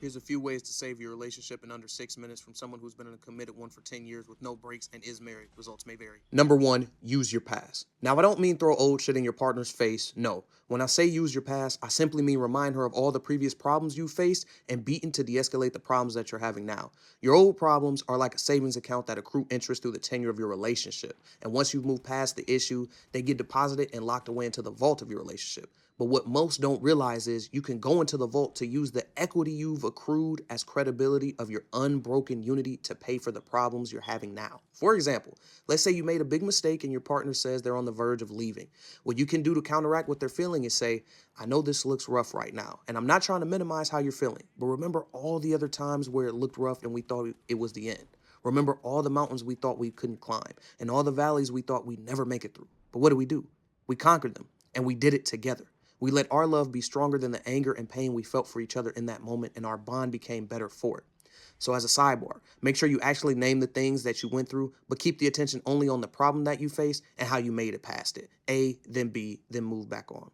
Here's a few ways to save your relationship in under 6 minutes from someone who's been in a committed one for 10 years with no breaks and is married. Results may vary. Number one, use your past. Now, I don't mean throw old shit in your partner's face. No. When I say use your past, I simply mean remind her of all the previous problems you faced and beaten to de-escalate the problems that you're having now. Your old problems are like a savings account that accrue interest through the tenure of your relationship. And once you've moved past the issue, they get deposited and locked away into the vault of your relationship. But what most don't realize is you can go into the vault to use the equity you've accrued as credibility of your unbroken unity to pay for the problems you're having now. For example, let's say you made a big mistake and your partner says they're on the verge of leaving. What you can do to counteract what they're feeling is say, I know this looks rough right now, and I'm not trying to minimize how you're feeling, but remember all the other times where it looked rough and we thought it was the end. Remember all the mountains we thought we couldn't climb and all the valleys we thought we'd never make it through. But what do? We conquered them, and we did it together. We let our love be stronger than the anger and pain we felt for each other in that moment, and our bond became better for it. So as a sidebar, make sure you actually name the things that you went through, but keep the attention only on the problem that you faced and how you made it past it. A, then B, then move back on.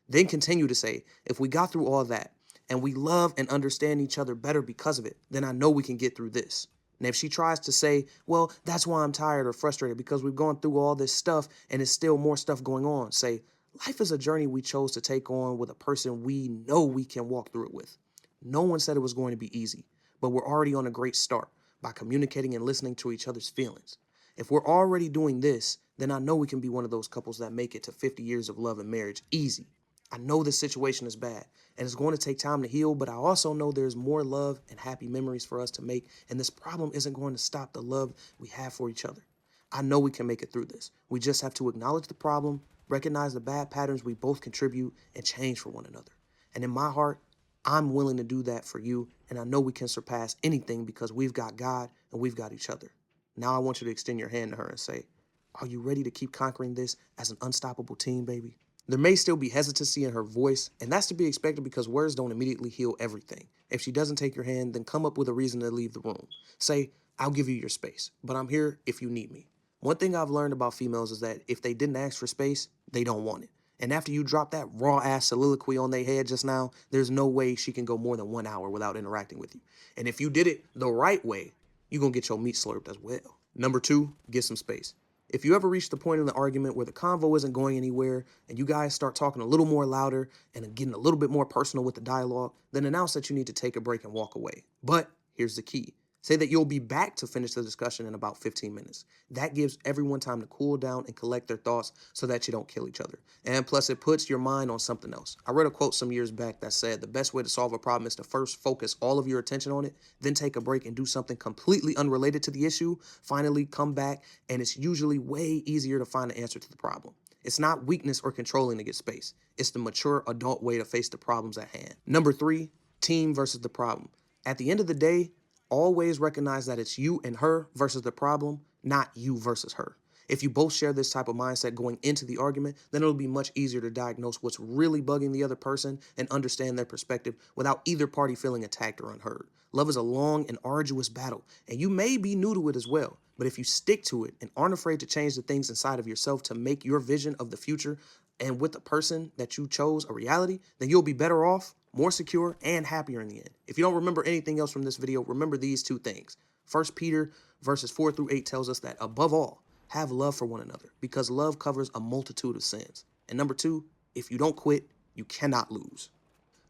Then continue to say, if we got through all that and we love and understand each other better because of it, then I know we can get through this. And if she tries to say, well, that's why I'm tired or frustrated because we've gone through all this stuff and there's still more stuff going on, say, life is a journey we chose to take on with a person we know we can walk through it with. No one said it was going to be easy, but we're already on a great start by communicating and listening to each other's feelings. If we're already doing this, then I know we can be one of those couples that make it to 50 years of love and marriage easy. I know this situation is bad and it's going to take time to heal, but I also know there's more love and happy memories for us to make, and this problem isn't going to stop the love we have for each other. I know we can make it through this. We just have to acknowledge the problem, recognize the bad patterns we both contribute, and change for one another. And in my heart, I'm willing to do that for you, and I know we can surpass anything because we've got God and we've got each other. Now I want you to extend your hand to her and say, are you ready to keep conquering this as an unstoppable team, baby? There may still be hesitancy in her voice, and that's to be expected because words don't immediately heal everything. If she doesn't take your hand, then come up with a reason to leave the room. Say, I'll give you your space, but I'm here if you need me. One thing I've learned about females is that if they didn't ask for space, they don't want it. And after you drop that raw-ass soliloquy on their head just now, there's no way she can go more than 1 hour without interacting with you. And if you did it the right way, you're going to get your meat slurped as well. Number two, get some space. If you ever reach the point in the argument where the convo isn't going anywhere and you guys start talking a little more louder and getting a little bit more personal with the dialogue, then announce that you need to take a break and walk away. But here's the key. Say that you'll be back to finish the discussion in about 15 minutes. That gives everyone time to cool down and collect their thoughts so that you don't kill each other. And plus, it puts your mind on something else. I read a quote some years back that said the best way to solve a problem is to first focus all of your attention on it, then take a break and do something completely unrelated to the issue, finally come back, and it's usually way easier to find the answer to the problem. It's not weakness or controlling to get space. It's the mature adult way to face the problems at hand. Number three, team versus the problem. At the end of the day, always recognize that it's you and her versus the problem, not you versus her. If you both share this type of mindset going into the argument, then it'll be much easier to diagnose what's really bugging the other person and understand their perspective without either party feeling attacked or unheard. Love is a long and arduous battle, and you may be new to it as well. But if you stick to it and aren't afraid to change the things inside of yourself to make your vision of the future and with the person that you chose a reality, then you'll be better off, more secure, and happier in the end. If you don't remember anything else from this video, remember these two things. 1 Peter verses 4-8 tells us that above all, have love for one another because love covers a multitude of sins. And number two, if you don't quit, you cannot lose.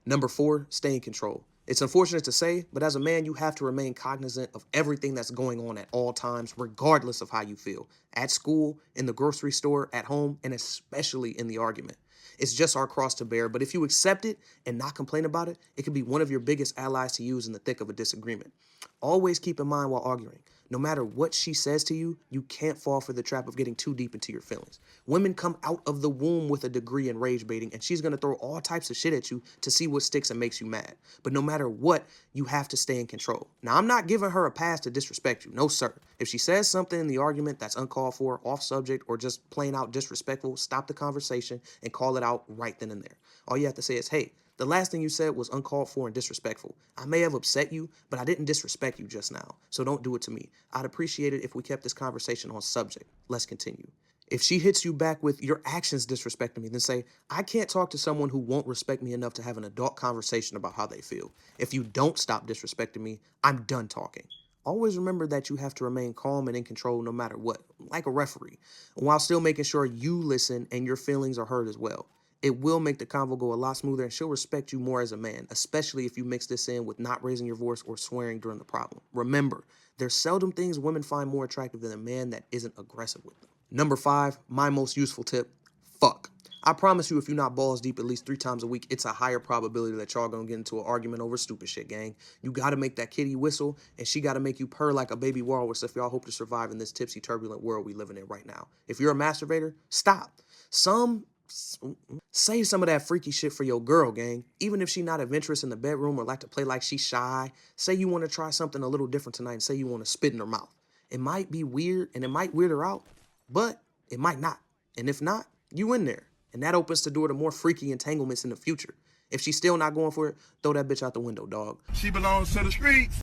Number four, stay in control. It's unfortunate to say, but as a man, you have to remain cognizant of everything that's going on at all times, regardless of how you feel. At school, in the grocery store, at home, and especially in the argument. It's just our cross to bear, but if you accept it and not complain about it, it can be one of your biggest allies to use in the thick of a disagreement. Always keep in mind while arguing, no matter what she says to you, you can't fall for the trap of getting too deep into your feelings. Women come out of the womb with a degree in rage baiting, and she's going to throw all types of shit at you to see what sticks and makes you mad. But no matter what, you have to stay in control. Now, I'm not giving her a pass to disrespect you. No, sir. If she says something in the argument that's uncalled for, off subject, or just plain out disrespectful, stop the conversation and call it out right then and there. All you have to say is, hey, the last thing you said was uncalled for and disrespectful. I may have upset you, but I didn't disrespect you just now. So don't do it to me. I'd appreciate it if we kept this conversation on subject. Let's continue. If she hits you back with your actions disrespecting me, then say, I can't talk to someone who won't respect me enough to have an adult conversation about how they feel. If you don't stop disrespecting me, I'm done talking. Always remember that you have to remain calm and in control no matter what, like a referee, while still making sure you listen and your feelings are heard as well. It will make the convo go a lot smoother, and she'll respect you more as a man, especially if you mix this in with not raising your voice or swearing during the problem. Remember, there's seldom things women find more attractive than a man that isn't aggressive with them. Number 5, my most useful tip, fuck. I promise you, if you're not balls deep at least 3 times a week, it's a higher probability that y'all gonna get into an argument over stupid shit, gang. You gotta make that kitty whistle, and she gotta make you purr like a baby walrus if y'all hope to survive in this tipsy, turbulent world we living in right now. If you're a masturbator, stop. Save some of that freaky shit for your girl, gang. Even if she not adventurous in the bedroom or like to play like she's shy, say you want to try something a little different tonight and say you want to spit in her mouth. It might be weird and it might weird her out, but it might not. And if not, you in there. And that opens the door to more freaky entanglements in the future. If she's still not going for it, throw that bitch out the window, dog. She belongs to the streets.